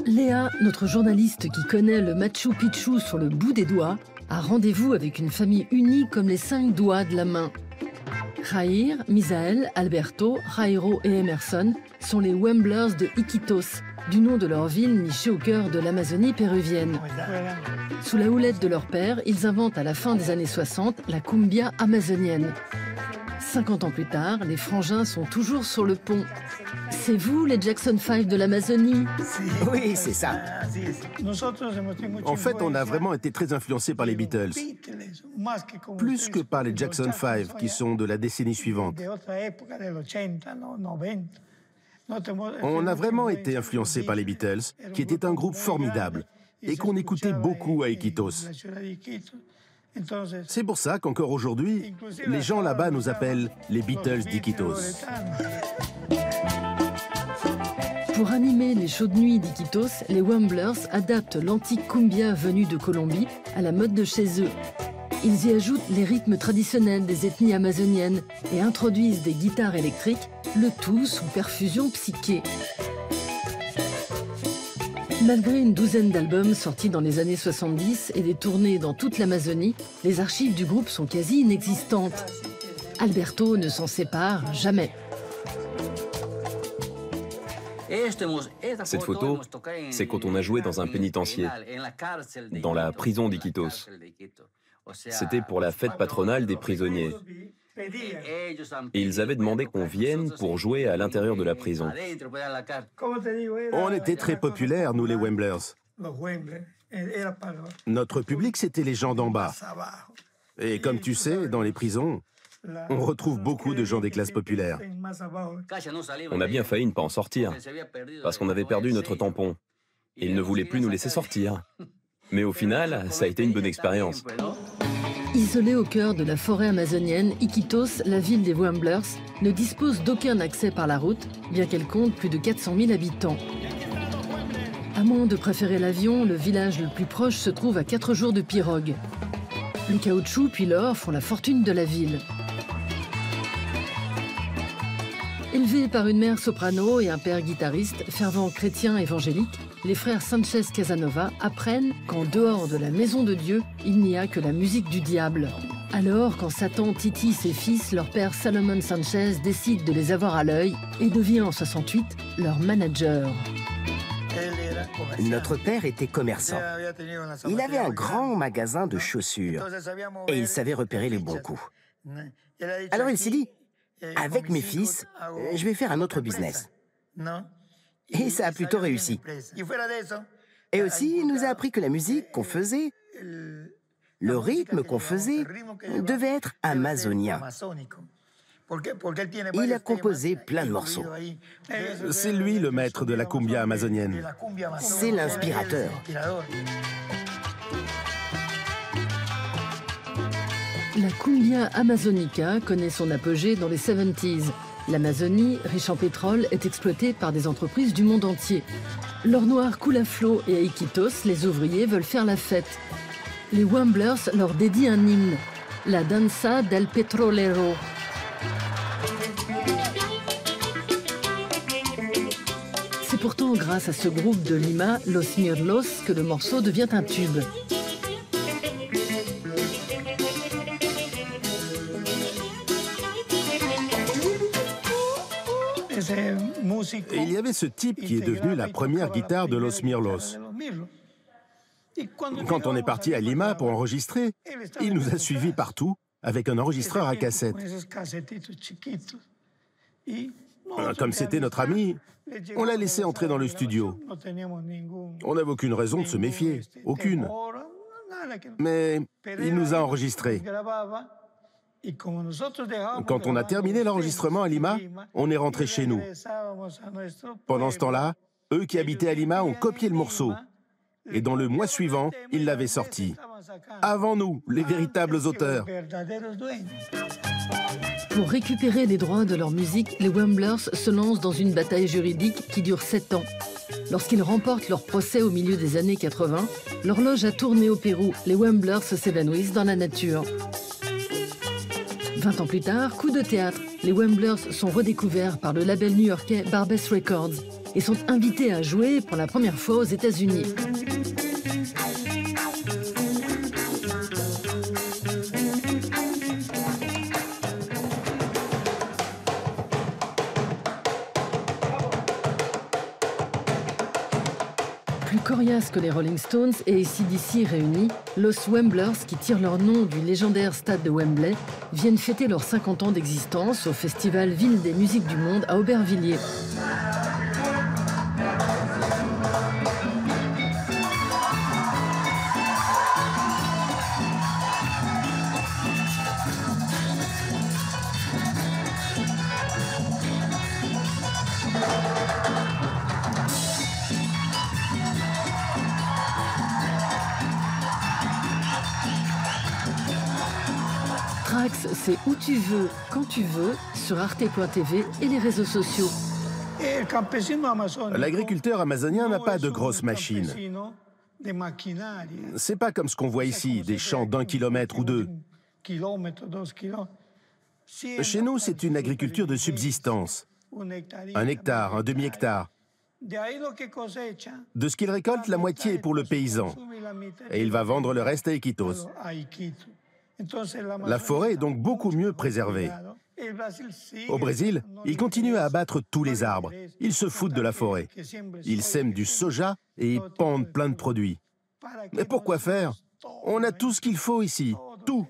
Léa, notre journaliste qui connaît le Machu Picchu sur le bout des doigts, a rendez-vous avec une famille unie comme les 5 doigts de la main. Jair, Misael, Alberto, Jairo et Emerson sont les Wemblers de Iquitos, du nom de leur ville nichée au cœur de l'Amazonie péruvienne. Sous la houlette de leur père, ils inventent à la fin des années 60 la cumbia amazonienne. 50 ans plus tard, les frangins sont toujours sur le pont. C'est vous, les Jackson 5 de l'Amazonie? Oui, c'est ça. En fait, on a vraiment été très influencés par les Beatles, plus que par les Jackson 5, qui sont de la décennie suivante. On a vraiment été influencés par les Beatles, qui étaient un groupe formidable, et qu'on écoutait beaucoup à Iquitos. C'est pour ça qu'encore aujourd'hui, les gens là-bas nous appellent les Beatles d'Iquitos. Pour animer les chaudes nuits d'Iquitos, les Wemblers adaptent l'antique cumbia venue de Colombie à la mode de chez eux. Ils y ajoutent les rythmes traditionnels des ethnies amazoniennes et introduisent des guitares électriques, le tout sous perfusion psyché. Malgré une douzaine d'albums sortis dans les années 70 et des tournées dans toute l'Amazonie, les archives du groupe sont quasi inexistantes. Alberto ne s'en sépare jamais. Cette photo, c'est quand on a joué dans un pénitencier, dans la prison d'Iquitos. C'était pour la fête patronale des prisonniers. Et ils avaient demandé qu'on vienne pour jouer à l'intérieur de la prison. On était très populaires, nous les Wemblers. Notre public, c'était les gens d'en bas. Et comme tu sais, dans les prisons, on retrouve beaucoup de gens des classes populaires. On a bien failli ne pas en sortir, parce qu'on avait perdu notre tampon. Et ils ne voulaient plus nous laisser sortir. Mais au final, ça a été une bonne expérience. Isolée au cœur de la forêt amazonienne, Iquitos, la ville des Wemblers, ne dispose d'aucun accès par la route, bien qu'elle compte plus de 400 000 habitants. À moins de préférer l'avion, le village le plus proche se trouve à 4 jours de pirogue. Le caoutchouc puis l'or font la fortune de la ville. Élevés par une mère soprano et un père guitariste, fervent chrétien évangélique, les frères Sanchez Casanova apprennent qu'en dehors de la maison de Dieu, il n'y a que la musique du diable. Alors, quand Satan titille ses fils, leur père Salomon Sanchez décide de les avoir à l'œil et devient en 68 leur manager. Notre père était commerçant. Il avait un grand magasin de chaussures et il savait repérer les bons coups. Alors il s'est dit, avec mes fils, je vais faire un autre business. Et ça a plutôt réussi. Et aussi, il nous a appris que la musique qu'on faisait, le rythme qu'on faisait, devait être amazonien. Il a composé plein de morceaux. C'est lui le maître de la cumbia amazonienne. C'est l'inspirateur. La cumbia amazonica connaît son apogée dans les 70s. L'Amazonie, riche en pétrole, est exploitée par des entreprises du monde entier. L'or noir coule à flot et à Iquitos, les ouvriers veulent faire la fête. Les Wemblers leur dédient un hymne, la Danza del Petrolero. C'est pourtant grâce à ce groupe de Lima, Los Mirlos, que le morceau devient un tube. Et il y avait ce type qui est devenu la première guitare de Los Mirlos. Quand on est parti à Lima pour enregistrer, il nous a suivis partout avec un enregistreur à cassette. Comme c'était notre ami, on l'a laissé entrer dans le studio. On n'avait aucune raison de se méfier, aucune. Mais il nous a enregistrés. Quand on a terminé l'enregistrement à Lima, on est rentré chez nous. Pendant ce temps-là, eux qui habitaient à Lima ont copié le morceau. Et dans le mois suivant, ils l'avaient sorti. Avant nous, les véritables auteurs. Pour récupérer les droits de leur musique, les Wemblers se lancent dans une bataille juridique qui dure 7 ans. Lorsqu'ils remportent leur procès au milieu des années 80, l'horloge a tourné au Pérou. Les Wemblers s'évanouissent dans la nature. 20 ans plus tard, coup de théâtre, les Wemblers sont redécouverts par le label new-yorkais Barbès Records. et sont invités à jouer pour la première fois aux États-Unis. Plus coriace que les Rolling Stones et AC/DC réunis, Los Wemblers, qui tirent leur nom du légendaire stade de Wembley, viennent fêter leurs 50 ans d'existence au festival Ville des musiques du monde à Aubervilliers. Trax, c'est où tu veux, quand tu veux, sur arte.tv et les réseaux sociaux. L'agriculteur amazonien n'a pas de grosses machines. C'est pas comme ce qu'on voit ici, des champs d'1 kilomètre ou 2. Chez nous, c'est une agriculture de subsistance. 1 hectare, un demi-hectare. De ce qu'il récolte, la moitié est pour le paysan. Et il va vendre le reste à Iquitos. La forêt est donc beaucoup mieux préservée. Au Brésil, ils continuent à abattre tous les arbres. Ils se foutent de la forêt. Ils sèment du soja et ils pendent plein de produits. Mais pourquoi faire? On a tout ce qu'il faut ici, tout.